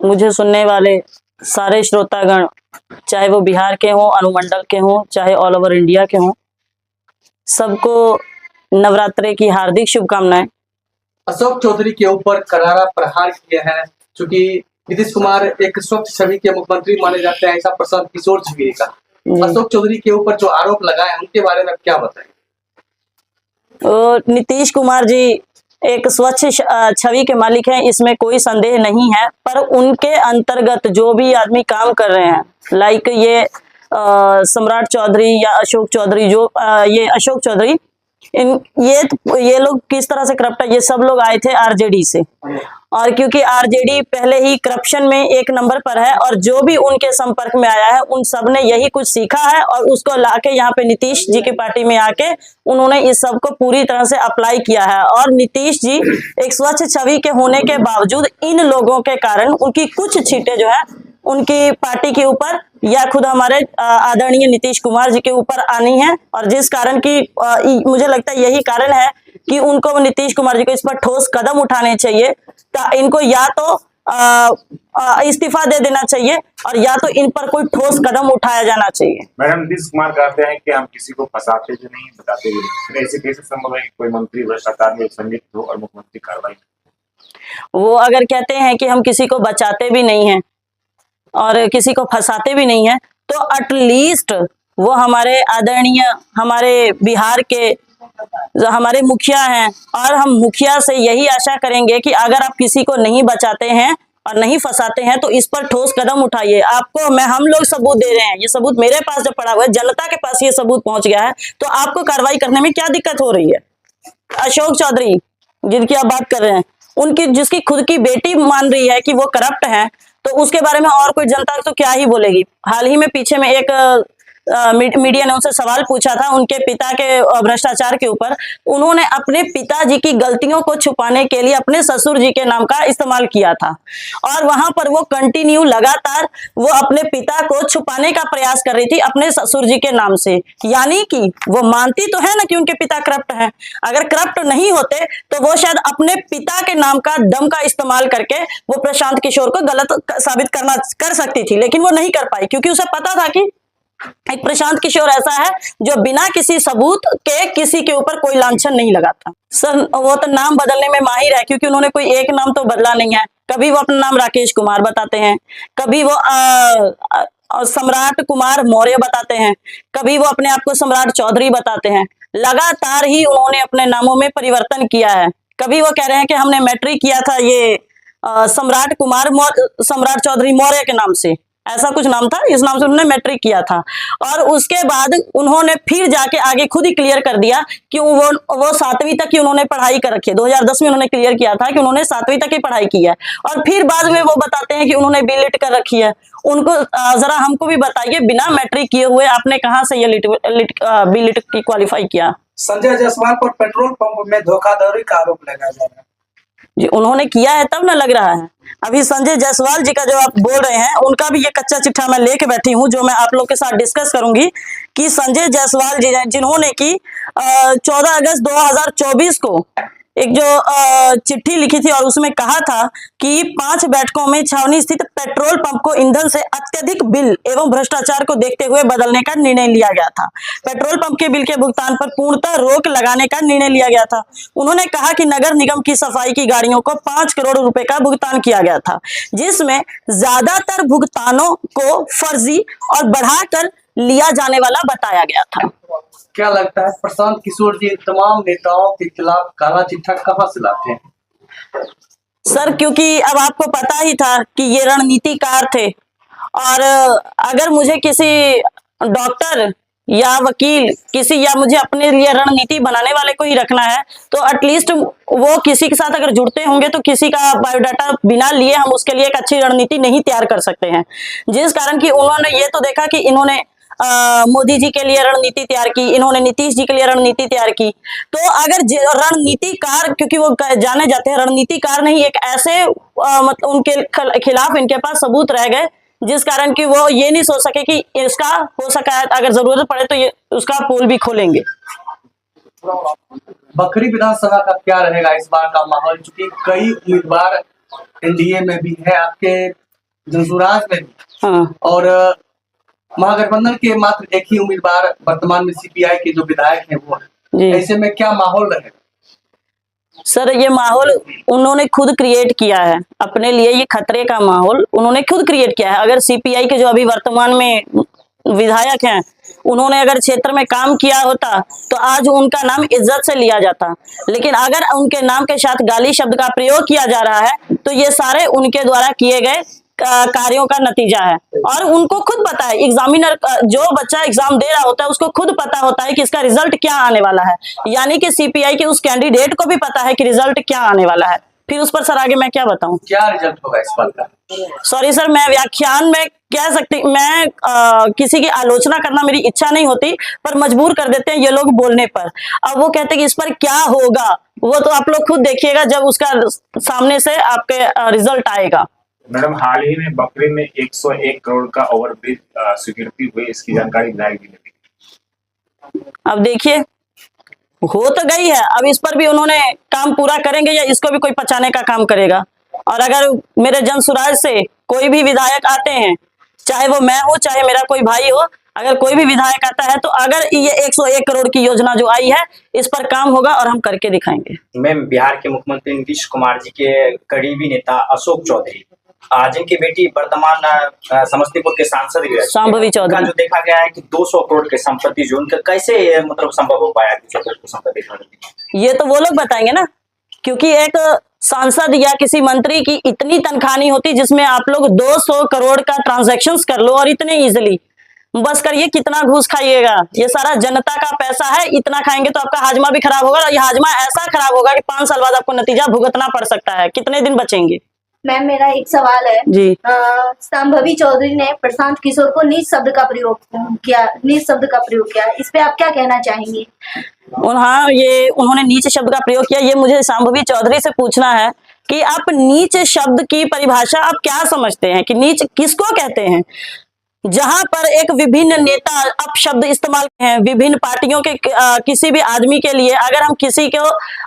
मुझे सुनने वाले सारे श्रोतागण, चाहे वो बिहार के हों, अनुमंडल के हों, चाहे ऑल ओवर इंडिया के हों, सबको नवरात्रे की हार्दिक शुभकामनाएं। अशोक चौधरी के ऊपर करारा प्रहार किया है, क्योंकि नीतीश कुमार एक स्वच्छ छवि के मुख्यमंत्री माने जाते हैं, ऐसा प्रशांत किशोर जी का। अशोक चौधरी के ऊपर जो आरोप लगाए हैं उनके बारे में क्या बताएं? नीतीश कुमार जी एक स्वच्छ छवि के मालिक हैं, इसमें कोई संदेह नहीं है, पर उनके अंतर्गत जो भी आदमी काम कर रहे हैं, लाइक ये सम्राट चौधरी या अशोक चौधरी, जो ये अशोक चौधरी, ये लोग किस तरह से करप्ट है। ये सब लोग आए थे आरजेडी से, और क्योंकि आरजेडी पहले ही करप्शन में एक नंबर पर है, और जो भी उनके संपर्क में आया है उन सब ने यही कुछ सीखा है, और उसको लाके यहाँ पे नीतीश जी की पार्टी में आके उन्होंने इस सब को पूरी तरह से अप्लाई किया है। और नीतीश जी एक स्वच्छ छवि के होने के बावजूद इन लोगों के कारण उनकी कुछ छींटे जो है उनकी पार्टी के ऊपर या खुद हमारे आदरणीय नीतीश कुमार जी के ऊपर आनी है, और जिस कारण की मुझे लगता है यही कारण है कि उनको नीतीश कुमार जी को इस पर ठोस कदम उठाने चाहिए। इनको या तो इस्तीफा दे देना चाहिए, और या तो इन पर कोई ठोस कदम उठाया जाना चाहिए। मैडम, नीतीश कुमार कहते हैं कि हम किसी को फंसाते भी नहीं, बताते भी नहीं, ऐसे कैसे संभव है कि कोई मंत्री भ्रष्टाचार में संलिप्त हो और मुख्यमंत्री कार्रवाई? वो अगर कहते हैं कि हम किसी को बचाते भी नहीं हैं और किसी को फंसाते भी नहीं है, तो एटलीस्ट वो हमारे आदरणीय, हमारे बिहार के जो हमारे मुखिया हैं, और हम मुखिया से यही आशा करेंगे कि अगर आप किसी को नहीं बचाते हैं और नहीं फंसाते हैं तो इस पर ठोस कदम उठाइए। आपको हम लोग सबूत दे रहे हैं, ये सबूत मेरे पास जब पड़ा हुआ है, जनता के पास ये सबूत पहुंच गया है, तो आपको कार्रवाई करने में क्या दिक्कत हो रही है? अशोक चौधरी जिनकी आप बात कर रहे हैं, उनकी जिसकी खुद की बेटी मान रही है कि वो करप्ट है, तो उसके बारे में और कोई जनता तो क्या ही बोलेगी। हाल ही में पीछे में एक मीडिया ने उनसे सवाल पूछा था उनके पिता के भ्रष्टाचार के ऊपर। उन्होंने अपने पिताजी की गलतियों को छुपाने के लिए अपने ससुर जी के नाम का इस्तेमाल किया था, और वहां पर वो कंटिन्यू लगातार वो अपने पिता को छुपाने का प्रयास कर रही थी अपने ससुर जी के नाम से। यानी कि वो मानती तो है ना कि उनके पिता करप्ट हैं, अगर करप्ट नहीं होते तो वो शायद अपने पिता के नाम का दम का इस्तेमाल करके वो प्रशांत किशोर को गलत साबित कर सकती थी, लेकिन वो नहीं कर पाई, क्योंकि उसे पता था कि एक प्रशांत किशोर ऐसा है जो बिना किसी सबूत के किसी के ऊपर कोई लांछन नहीं लगाता। सर वो तो नाम बदलने में माहिर है, क्योंकि उन्होंने कोई एक नाम तो बदला नहीं है। कभी वो अपना नाम राकेश कुमार बताते हैं, कभी वो सम्राट कुमार मौर्य बताते हैं, कभी वो अपने आप को सम्राट चौधरी बताते हैं। लगातार ही उन्होंने अपने नामों में परिवर्तन किया है। कभी वो कह रहे हैं कि हमने मैट्रिक किया था ये सम्राट चौधरी मौर्य के नाम से, ऐसा कुछ नाम था, इस नाम से उन्होंने मैट्रिक किया था। और उसके बाद उन्होंने फिर जाके आगे खुद ही क्लियर कर दिया कि वो 7वीं तक की उन्होंने पढ़ाई कर रखी है। 2010 में उन्होंने क्लियर किया था कि उन्होंने 7वीं तक की पढ़ाई की है, और फिर बाद में वो बताते हैं कि उन्होंने बीलिट कर रखी है। उनको जरा हमको भी बताइए, बिना मैट्रिक किए हुए आपने कहाँ से ये बीलिट की क्वालिफाई किया? संजय जायसवाल पर पेट्रोल पंप में धोखाधड़ी का आरोप लगाया जा रहा है जी, उन्होंने किया है तब ना लग रहा है। अभी संजय जायसवाल जी का जो आप बोल रहे हैं, उनका भी ये कच्चा चिट्ठा मैं लेके बैठी हूँ, जो मैं आप लोग के साथ डिस्कस करूंगी कि संजय जायसवाल जी जिन्होंने की 14 अगस्त 2024 को एक जो चिट्ठी लिखी थी, और उसमें कहा था कि 5 बैठकों में छावनी स्थित पेट्रोल पंप को ईंधन से अत्यधिक बिल एवं भ्रष्टाचार को देखते हुए बदलने का निर्णय लिया गया था। पेट्रोल पंप के बिल के भुगतान पर पूर्णतः रोक लगाने का निर्णय लिया गया था। उन्होंने कहा कि नगर निगम की सफाई की गाड़ियों को 5 करोड़ रुपए का भुगतान किया गया था, जिसमें ज्यादातर भुगतानों को फर्जी और बढ़ाकर लिया जाने वाला बताया गया था। क्या लगता है प्रशांत किशोर जी तमाम नेताओं के खिलाफ काला चिट्ठा कहां से लाते हैं? सर, क्योंकि अब आपको पता ही था कि ये रणनीतिकार थे, और अगर मुझे किसी डॉक्टर या वकील या मुझे अपने लिए रणनीति बनाने वाले को ही रखना है, तो एटलीस्ट वो किसी के साथ अगर जुड़ते होंगे तो किसी का बायोडाटा बिना लिए हम उसके लिए एक अच्छी रणनीति नहीं तैयार कर सकते हैं। जिस कारण कि उन्होंने ये तो देखा कि इन्होंने मोदी जी के लिए रणनीति तैयार की, इन्होंने नीतीश जी के लिए रणनीति तैयार की, तो अगर रणनीतिकार, क्योंकि वो जाने जाते हैं रणनीतिकार नहीं, एक ऐसे मतलब उनके खिलाफ इनके पास सबूत रह गए, जिस कारण कि वो ये नहीं सोच सके कि इसका हो सका है, अगर जरूरत पड़े तो ये उसका पोल भी खोलेंगे। बखरी विधानसभा का क्या रहेगा इस बार का माहौल, चूंकि कई उम्मीदवार एनडीए में भी है, आपके जनसुराज में भी, हाँ और महागठबंधन के मात्र एक ही उम्मीदवार वर्तमान में सीपीआई के जो विधायक हैं वो हैं। जी ऐसे में क्या माहौल रहेगा? सर, ये माहौल उन्होंने खुद क्रिएट किया है अपने लिए। ये खतरे का माहौल उन्होंने खुद क्रिएट किया है। अगर सीपीआई के जो अभी वर्तमान में विधायक हैं, उन्होंने अगर क्षेत्र में काम किया होता तो आज उनका नाम इज्जत से लिया जाता। लेकिन अगर उनके नाम के साथ गाली शब्द का प्रयोग किया जा रहा है तो ये सारे उनके द्वारा किए गए कार्यों का नतीजा है। और उनको खुद पता है, एग्जामिनर जो बच्चा एग्जाम दे रहा होता है उसको खुद पता होता है कि इसका रिजल्ट क्या आने वाला है। यानी कि सीपीआई के उस कैंडिडेट को भी पता है कि रिजल्ट क्या आने वाला है। फिर उस पर सर आगे मैं क्या बताऊं? क्या रिजल्ट होगा इस बार का? सॉरी सर, मैं व्याख्यान में कह सकती, मैं किसी की आलोचना करना मेरी इच्छा नहीं होती, पर मजबूर कर देते हैं ये लोग बोलने पर। अब वो कहते हैं कि इस पर क्या होगा, वो तो आप लोग खुद देखिएगा जब उसका सामने से आपके रिजल्ट आएगा। मैडम, हाल ही में बकरी में 101 करोड़ का ओवरब्रिज स्वीकृति हुई, इसकी जानकारी विधायक जी ने दी। अब देखिए, हो तो गई है, अब इस पर भी उन्होंने काम पूरा करेंगे या इसको भी कोई पचाने का काम करेगा। और अगर मेरे जनसुराज से कोई भी विधायक आते हैं, चाहे वो मैं हो चाहे मेरा कोई भाई हो, अगर कोई भी विधायक आता है तो अगर ये 101 करोड़ की योजना जो आई है इस पर काम होगा और हम करके दिखाएंगे। मैम, बिहार के मुख्यमंत्री नीतीश कुमार जी के करीबी नेता अशोक चौधरी, जिनकी बेटी वर्तमान समस्तीपुर के सांसद भी है, शांभवी चौधरी, जो देखा गया है कि 200 करोड़ के संपत्ति जो उनका कैसे मतलब संभव हो पाया कि 200 करोड़ की संपत्ति? ये तो वो लोग बताएंगे ना, क्योंकि एक सांसद या किसी मंत्री की इतनी तनख्वाह नहीं होती जिसमें आप लोग 200 करोड़ का ट्रांजैक्शंस कर लो और इतने इजिली। बस करिए, कितना घूस खाइएगा, ये सारा जनता का पैसा है, इतना खाएंगे तो आपका हाजमा भी खराब होगा। और ये हाजमा ऐसा खराब होगा कि 5 साल बाद आपको नतीजा भुगतना पड़ सकता है। कितने दिन बचेंगे? मैम, मेरा एक सवाल है जी। शांभवी चौधरी ने प्रशांत किशोर को नीच शब्द का प्रयोग किया, इस पे आप क्या कहना चाहेंगे? हाँ, ये उन्होंने नीच शब्द का प्रयोग किया, ये मुझे शांभवी चौधरी से पूछना है कि आप नीच शब्द की परिभाषा आप क्या समझते हैं, कि नीच किसको कहते हैं? जहां पर एक विभिन्न नेता अपशब्द इस्तेमाल हैं विभिन्न पार्टियों के किसी भी आदमी के लिए, अगर हम किसी को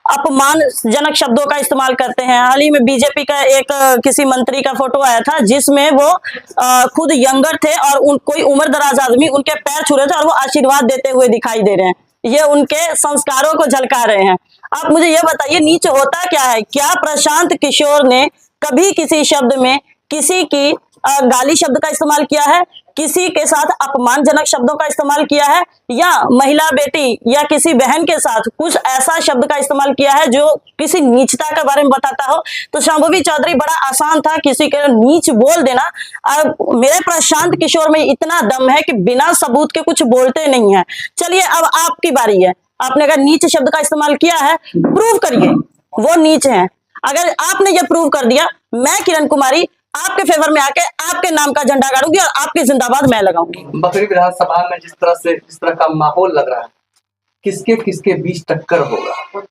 अपमानजनक शब्दों का इस्तेमाल करते हैं। हाल ही में बीजेपी का एक किसी मंत्री का फोटो आया था जिसमें वो खुद यंगर थे और कोई उम्र दराज आदमी उनके पैर छू रहे थे और वो आशीर्वाद देते हुए दिखाई दे रहे हैं। ये उनके संस्कारों को झलका रहे हैं। आप मुझे ये बताइए, नीच होता क्या है? क्या प्रशांत किशोर ने कभी किसी शब्द में किसी की गाली शब्द का इस्तेमाल किया है, किसी के साथ अपमानजनक शब्दों का इस्तेमाल किया है, या महिला बेटी या किसी बहन के साथ कुछ ऐसा शब्द का इस्तेमाल किया है जो किसी नीचता के बारे में बताता हो? तो शांभवी चौधरी बड़ा आसान था किसी के नीच बोल देना। अब मेरे प्रशांत किशोर में इतना दम है कि बिना सबूत के कुछ बोलते नहीं है। चलिए, अब आपकी बारी है। आपने अगर नीच शब्द का इस्तेमाल किया है, प्रूव करिए वो नीच है। अगर आपने ये प्रूव कर दिया, मैं किरण कुमारी आपके फेवर में आके आपके नाम का झंडा गाड़ूंगी और आपकी जिंदाबाद मैं लगाऊंगी। बकरी विधानसभा में जिस तरह का माहौल लग रहा है, किसके किसके बीच टक्कर होगा?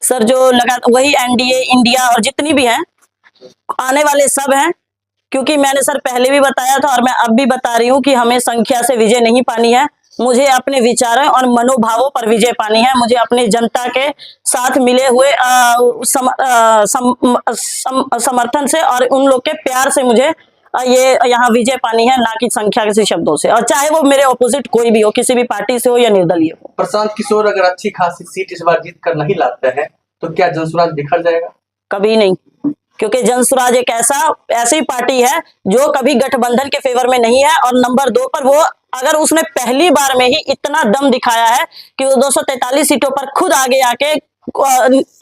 सर, जो लगा वही एनडीए, इंडिया और जितनी भी हैं आने वाले सब हैं, क्योंकि मैंने सर पहले भी बताया था और मैं अब भी बता रही हूँ कि हमें संख्या से विजय नहीं पानी है। मुझे अपने विचारों और मनोभावों पर विजय पानी है। मुझे अपने जनता के साथ मिले हुए समर्थन से और उन लोग के प्यार से मुझे ये यहाँ विजय पानी है, ना कि संख्या किसी शब्दों से। और चाहे वो मेरे ऑपोजिट कोई भी हो, किसी भी पार्टी से हो या निर्दलीय हो। प्रशांत किशोर अगर अच्छी खासी सीट इस बार जीत कर नहीं लाते हैं तो क्या जनसुराज बिखर जाएगा? कभी नहीं, क्योंकि जनसुराज एक ऐसी पार्टी है जो कभी गठबंधन के फेवर में नहीं है। और नंबर 2 पर वो, अगर उसने पहली बार में ही इतना दम दिखाया है कि वो 243 सीटों पर खुद आगे आके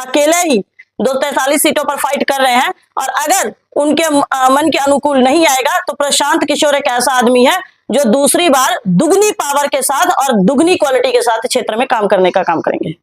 अकेले ही 243 सीटों पर फाइट कर रहे हैं, और अगर उनके मन के अनुकूल नहीं आएगा तो प्रशांत किशोर एक ऐसा आदमी है जो दूसरी बार दुगनी पावर के साथ और दुगनी क्वालिटी के साथ क्षेत्र में काम करने का काम करेंगे।